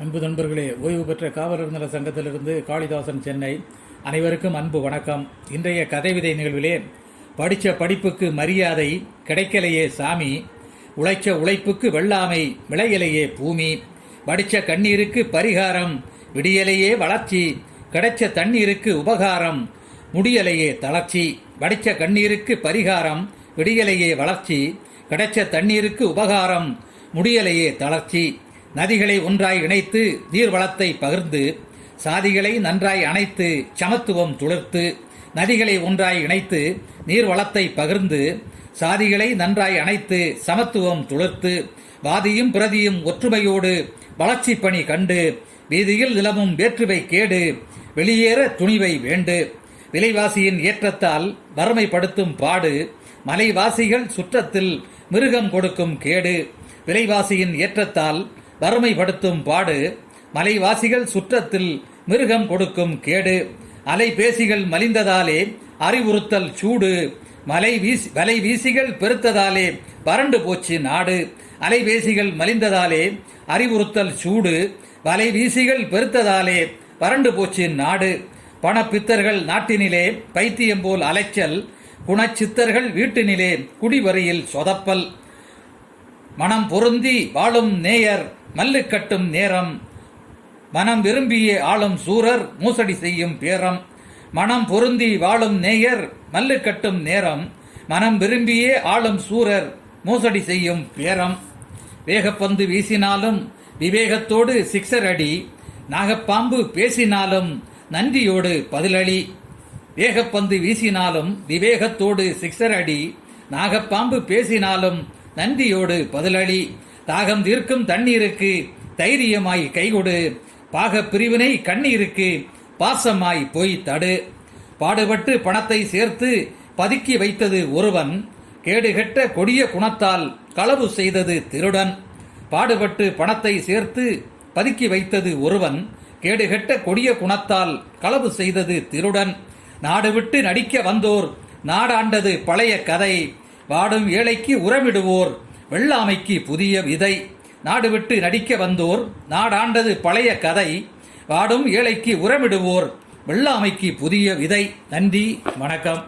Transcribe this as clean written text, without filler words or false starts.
அன்பு நண்பர்களே, ஓய்வு பெற்ற காவலர் நல சங்கத்திலிருந்து காளிதாசன், சென்னை. அனைவருக்கும் அன்பு வணக்கம். இன்றைய கதை விதை நிகழ்விலே, படித்த படிப்புக்கு மரியாதை கிடைக்கலையே சாமி, உழைச்ச உழைப்புக்கு வெள்ளாமை விளையலையே பூமி, வடிச்ச கண்ணீருக்கு பரிகாரம் விடியலையே வளர்ச்சி, கிடைச்ச தண்ணீருக்கு உபகாரம் முடியலையே தளர்ச்சி. வடிச்ச கண்ணீருக்கு பரிகாரம் விடியலையே வளர்ச்சி, கிடைச்ச தண்ணீருக்கு உபகாரம் முடியலையே தளர்ச்சி. நதிகளை ஒன்றாய் இணைத்து நீர்வளத்தை பகிர்ந்து, சாதிகளை நன்றாய் அணைத்து சமத்துவம் துளிர்த்து. நதிகளை ஒன்றாய் இணைத்து நீர்வளத்தை பகிர்ந்து, சாதிகளை நன்றாய் அணைத்து சமத்துவம் துளிர்த்து. வாதியும் பிரதியும் ஒற்றுமையோடு வளர்ச்சி பணி கண்டு, வீதியில் நிலமும் வேற்றுமை கேடு வெளியேற துணிவை வேண்டு. விலைவாசியின் ஏற்றத்தால் வறுமைப்படுத்தும் பாடு, மலைவாசிகள் சுற்றத்தில் மிருகம் கொடுக்கும் கேடு. விலைவாசியின் ஏற்றத்தால் வறுமைப்படுத்தும் பாடு, மலைவாசிகள் சுற்றத்தில் மிருகம் கொடுக்கும் கேடு. அலைபேசிகள் மலிந்ததாலே அறிவுறுத்தல் சூடு, வலைவீசிகள் பெருத்ததாலே வறண்டு போச்சு நாடு. அலைபேசிகள் மலிந்ததாலே அறிவுறுத்தல் சூடு, வலைவீசிகள் பெருத்ததாலே வறண்டு போச்சு நாடு. பணப்பித்தர்கள் நாட்டினிலே பைத்தியம் போல் அலைச்சல், குணச்சித்தர்கள் வீட்டினிலே குடிவரியில் சொதப்பல். மனம் பொருந்தி வாழும் நேயர் மல்லு கட்டும் நேரம், மனம் விரும்பிய ஆளும் சூரர் மோசடி செய்யும் பேரம். மனம் பொருந்தி வாழும் நேயர் மல்லு கட்டும் நேரம், மனம் விரும்பிய ஆளும் சூரர் மோசடி செய்யும் பேரம். வேகப்பந்து வீசினாலும் விவேகத்தோடு சிக்ஸர் அடி, நாகப்பாம்பு பேசினாலும் நன்றியோடு பதிலளி. வேகப்பந்து வீசினாலும் விவேகத்தோடு சிக்ஸர் அடி, நாகப்பாம்பு பேசினாலும் நன்றியோடு பதிலளி. தாகம் தீர்க்கும் தண்ணீருக்கு தைரியமாய் கைகொடு, பாக பிரிவினை கண்ணீருக்கு பாசமாய் போய் தடு. பாடுபட்டு பணத்தை சேர்த்து பதுக்கி வைத்தது ஒருவன், கேடுகெட்ட கொடிய குணத்தால் களவு செய்தது திருடன். பாடுபட்டு பணத்தை சேர்த்து பதுக்கி வைத்தது ஒருவன், கேடுகெட்ட கொடிய குணத்தால் களவு செய்தது திருடன். நாடு விட்டு நடிக்க வந்தோர் நாடாண்டது பழைய கதை, வாடும் ஏழைக்கு உரமிடுவோர் வெள்ளாமைக்கு புதிய விதை. நாடு விட்டு நடிக்க வந்தோர் நாடாண்டது பழைய கதை, வாடும் ஏழைக்கு உரமிடுவோர் வெள்ளாமைக்கு புதிய விதை. நன்றி, வணக்கம்.